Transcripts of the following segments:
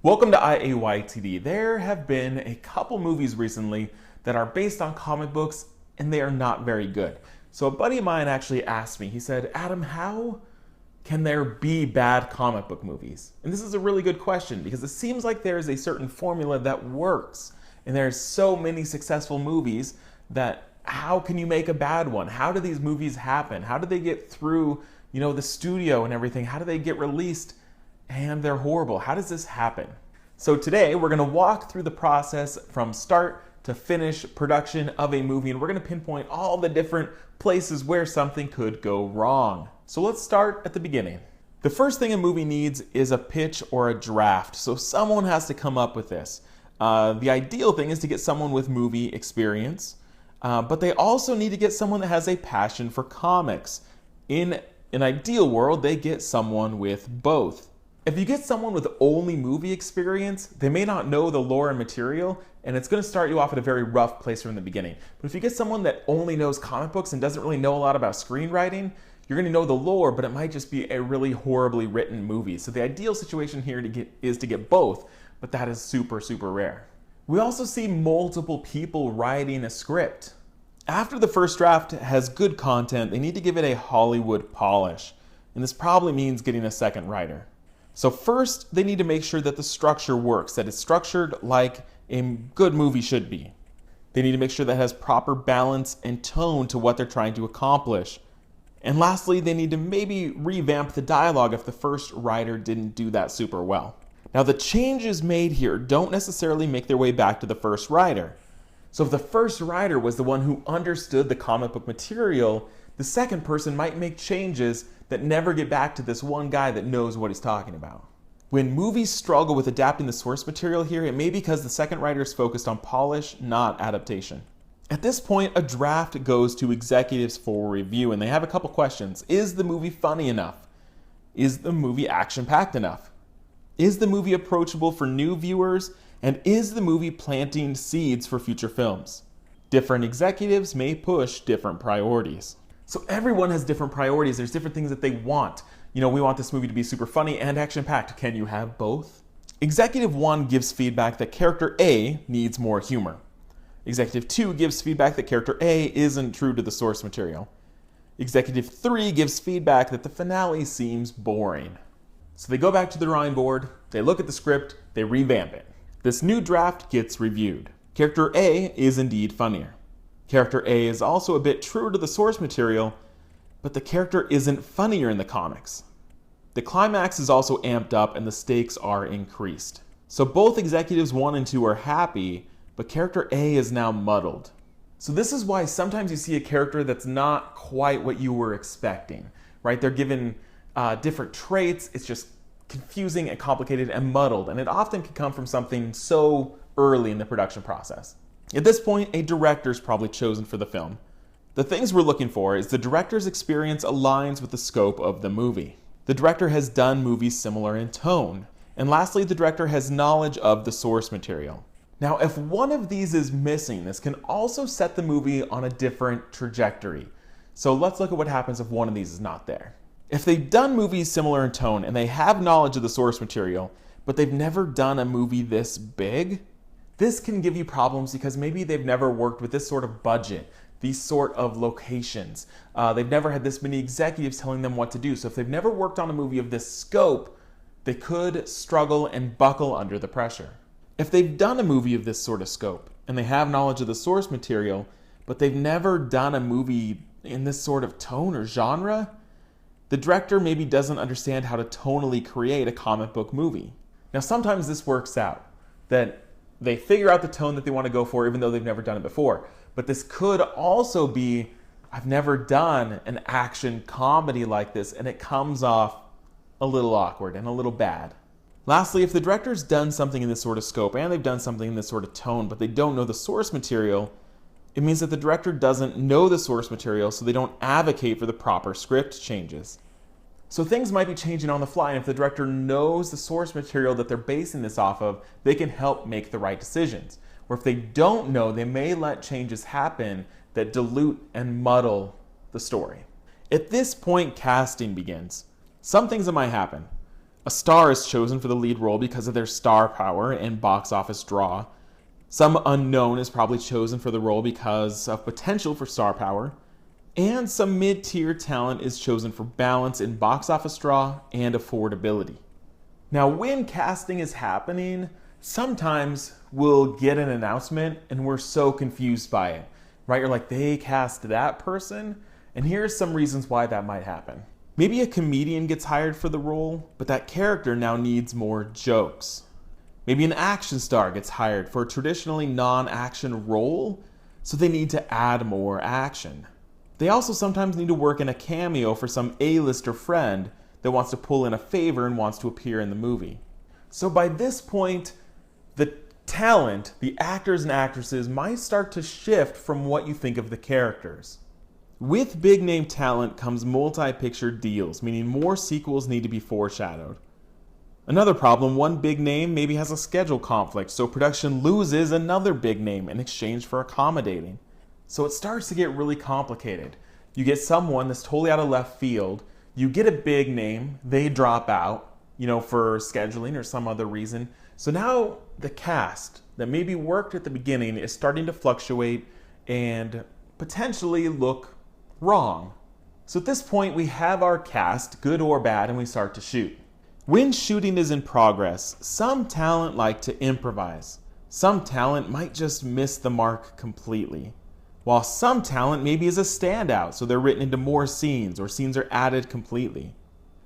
Welcome to IAYTD. There have been a couple movies recently that are based on comic books and they are not very good. So a buddy of mine actually asked me, he said, Adam, how can there be bad comic book movies? And this is a really good question because it seems like there's a certain formula that works. And there's so many successful movies that how can you make a bad one? How do these movies happen? How do they get through, the studio and everything? How do they get released and they're horrible? How does this happen? So today we're going to walk through the process from start to finish production of a movie, and we're going to pinpoint all the different places where something could go wrong. So let's start at the beginning. The first thing a movie needs is a pitch or a draft. So someone has to come up with this. The ideal thing is to get someone with movie experience, but they also need to get someone that has a passion for comics. In an ideal world, they get someone with both. If you get someone with only movie experience, they may not know the lore and material, and it's going to start you off at a very rough place from the beginning. But if you get someone that only knows comic books and doesn't really know a lot about screenwriting, you're going to know the lore, but it might just be a really horribly written movie. So the ideal situation here is to get both, but that is super, super rare. We also see multiple people writing a script. After the first draft has good content, they need to give it a Hollywood polish. And this probably means getting a second writer. So first, they need to make sure that the structure works, that it's structured like a good movie should be. They need to make sure that it has proper balance and tone to what they're trying to accomplish. And lastly, they need to maybe revamp the dialogue if the first writer didn't do that super well. Now, the changes made here don't necessarily make their way back to the first writer. So if the first writer was the one who understood the comic book material, the second person might make changes that never get back to this one guy that knows what he's talking about. When movies struggle with adapting the source material here, it may be because the second writer is focused on polish, not adaptation. At this point, a draft goes to executives for review, and they have a couple questions. Is the movie funny enough? Is the movie action-packed enough? Is the movie approachable for new viewers? And is the movie planting seeds for future films? Different executives may push different priorities. So everyone has different priorities. There's different things that they want. We want this movie to be super funny and action-packed. Can you have both? Executive 1 gives feedback that character A needs more humor. Executive 2 gives feedback that character A isn't true to the source material. Executive 3 gives feedback that the finale seems boring. So they go back to the Rhine Board, they look at the script, they revamp it. This new draft gets reviewed. Character A is indeed funnier. Character A is also a bit truer to the source material, but the character isn't funnier in the comics. The climax is also amped up and the stakes are increased. So both executives 1 and 2 are happy, but character A is now muddled. So this is why sometimes you see a character that's not quite what you were expecting, right? They're given different traits. It's just confusing and complicated and muddled, and it often can come from something so early in the production process. At this point, a director is probably chosen for the film. The things we're looking for is the director's experience aligns with the scope of the movie. The director has done movies similar in tone. And lastly, the director has knowledge of the source material. Now, if one of these is missing, this can also set the movie on a different trajectory. So let's look at what happens if one of these is not there. If they've done movies similar in tone and they have knowledge of the source material, but they've never done a movie this big, this can give you problems because maybe they've never worked with this sort of budget, these sort of locations. They've never had this many executives telling them what to do. So if they've never worked on a movie of this scope, they could struggle and buckle under the pressure. If they've done a movie of this sort of scope and they have knowledge of the source material, but they've never done a movie in this sort of tone or genre, the director maybe doesn't understand how to tonally create a comic book movie. Now, sometimes this works out, that they figure out the tone that they want to go for even though they've never done it before. But this could also be, I've never done an action comedy like this, and it comes off a little awkward and a little bad. Lastly, if the director's done something in this sort of scope and they've done something in this sort of tone, but they don't know the source material, it means that the director doesn't know the source material, so they don't advocate for the proper script changes. So things might be changing on the fly, and if the director knows the source material that they're basing this off of, they can help make the right decisions. Or if they don't know, they may let changes happen that dilute and muddle the story. At this point, casting begins. Some things that might happen. A star is chosen for the lead role because of their star power and box office draw. Some unknown is probably chosen for the role because of potential for star power. And some mid-tier talent is chosen for balance in box office draw and affordability. Now, when casting is happening, sometimes we'll get an announcement and we're so confused by it, right? You're like, they cast that person? And here's some reasons why that might happen. Maybe a comedian gets hired for the role, but that character now needs more jokes. Maybe an action star gets hired for a traditionally non-action role, so they need to add more action. They also sometimes need to work in a cameo for some A-lister friend that wants to pull in a favor and wants to appear in the movie. So by this point, the talent, the actors and actresses might start to shift from what you think of the characters. With big name talent comes multi-picture deals, meaning more sequels need to be foreshadowed. Another problem, one big name maybe has a schedule conflict, so production loses another big name in exchange for accommodating. So it starts to get really complicated. You get someone that's totally out of left field, you get a big name, they drop out, for scheduling or some other reason. So now the cast that maybe worked at the beginning is starting to fluctuate and potentially look wrong. So at this point, we have our cast, good or bad, and we start to shoot. When shooting is in progress, some talent like to improvise. Some talent might just miss the mark completely. While some talent maybe is a standout, so they're written into more scenes or scenes are added completely.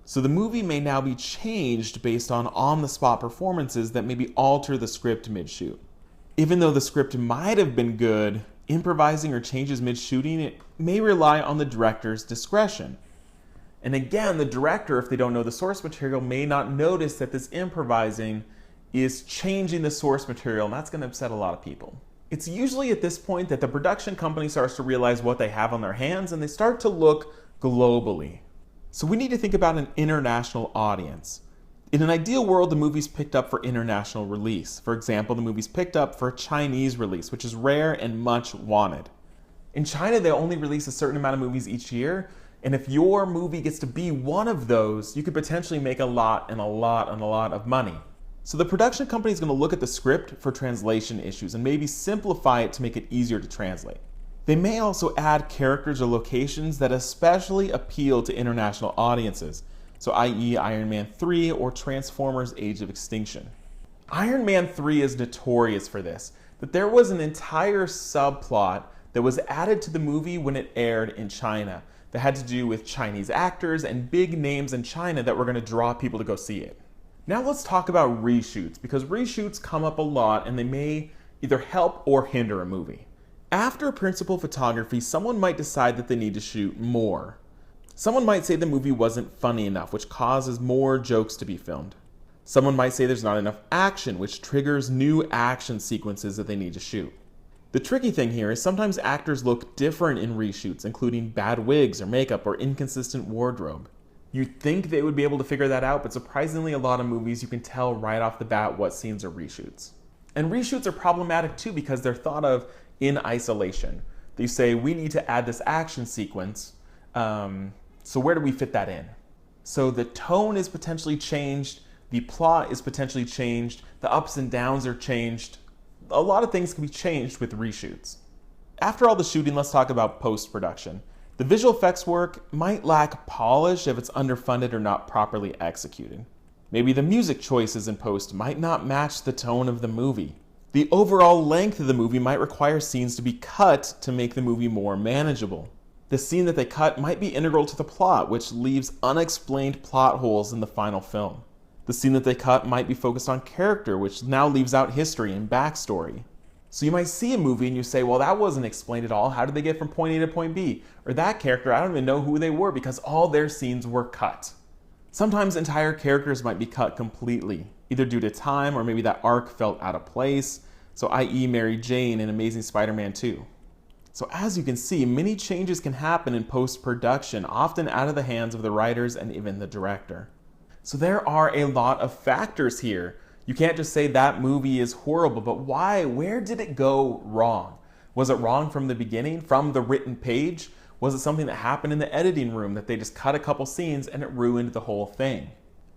So the movie may now be changed based on the-spot performances that maybe alter the script mid-shoot. Even though the script might have been good, improvising or changes mid-shooting, it may rely on the director's discretion. And again, the director, if they don't know the source material, may not notice that this improvising is changing the source material, and that's going to upset a lot of people. It's usually at this point that the production company starts to realize what they have on their hands, and they start to look globally. So we need to think about an international audience. In an ideal world, the movie's picked up for international release. For example, the movie's picked up for a Chinese release, which is rare and much wanted. In China, they only release a certain amount of movies each year, and if your movie gets to be one of those, you could potentially make a lot of money. So the production company is going to look at the script for translation issues and maybe simplify it to make it easier to translate. They may also add characters or locations that especially appeal to international audiences, so i.e. Iron Man 3 or Transformers Age of Extinction. Iron Man 3 is notorious for this, that there was an entire subplot that was added to the movie when it aired in China that had to do with Chinese actors and big names in China that were going to draw people to go see it. Now let's talk about reshoots, because reshoots come up a lot and they may either help or hinder a movie. After principal photography, someone might decide that they need to shoot more. Someone might say the movie wasn't funny enough, which causes more jokes to be filmed. Someone might say there's not enough action, which triggers new action sequences that they need to shoot. The tricky thing here is sometimes actors look different in reshoots, including bad wigs or makeup or inconsistent wardrobe. You'd think they would be able to figure that out, but surprisingly a lot of movies you can tell right off the bat what scenes are reshoots. And reshoots are problematic too because they're thought of in isolation. They say, we need to add this action sequence, so where do we fit that in? So the tone is potentially changed, the plot is potentially changed, the ups and downs are changed. A lot of things can be changed with reshoots. After all the shooting, let's talk about post-production. The visual effects work might lack polish if it's underfunded or not properly executed. Maybe the music choices in post might not match the tone of the movie. The overall length of the movie might require scenes to be cut to make the movie more manageable. The scene that they cut might be integral to the plot, which leaves unexplained plot holes in the final film. The scene that they cut might be focused on character, which now leaves out history and backstory. So you might see a movie and you say, well, that wasn't explained at all. How did they get from point A to point B? Or that character, I don't even know who they were because all their scenes were cut. Sometimes entire characters might be cut completely, either due to time or maybe that arc felt out of place. So i.e. Mary Jane in Amazing Spider-Man 2. So as you can see, many changes can happen in post-production, often out of the hands of the writers and even the director. So there are a lot of factors here. You can't just say that movie is horrible, but why? Where did it go wrong? Was it wrong from the beginning, from the written page? Was it something that happened in the editing room that they just cut a couple scenes and it ruined the whole thing?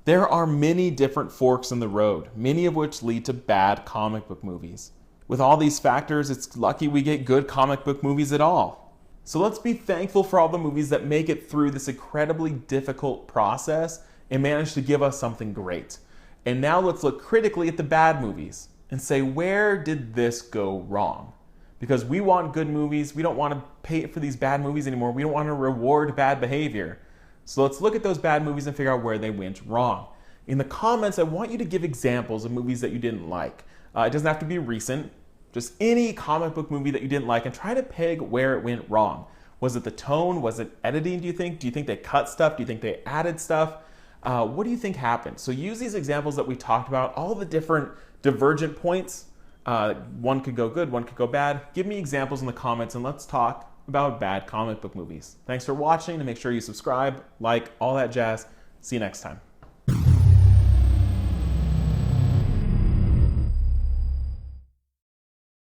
There are many different forks in the road, many of which lead to bad comic book movies. With all these factors, it's lucky we get good comic book movies at all. So let's be thankful for all the movies that make it through this incredibly difficult process and manage to give us something great. And now let's look critically at the bad movies and say, where did this go wrong? Because we want good movies. We don't want to pay for these bad movies anymore. We don't want to reward bad behavior. So let's look at those bad movies and figure out where they went wrong. In the comments, I want you to give examples of movies that you didn't like. It doesn't have to be recent. Just any comic book movie that you didn't like, and try to peg where it went wrong. Was it the tone? Was it editing, do you think? Do you think they cut stuff? Do you think they added stuff? What do you think happened? So use these examples that we talked about, all the different divergent points. One could go good, one could go bad. Give me examples in the comments and let's talk about bad comic book movies. Thanks for watching, and make sure you subscribe, like, all that jazz. See you next time.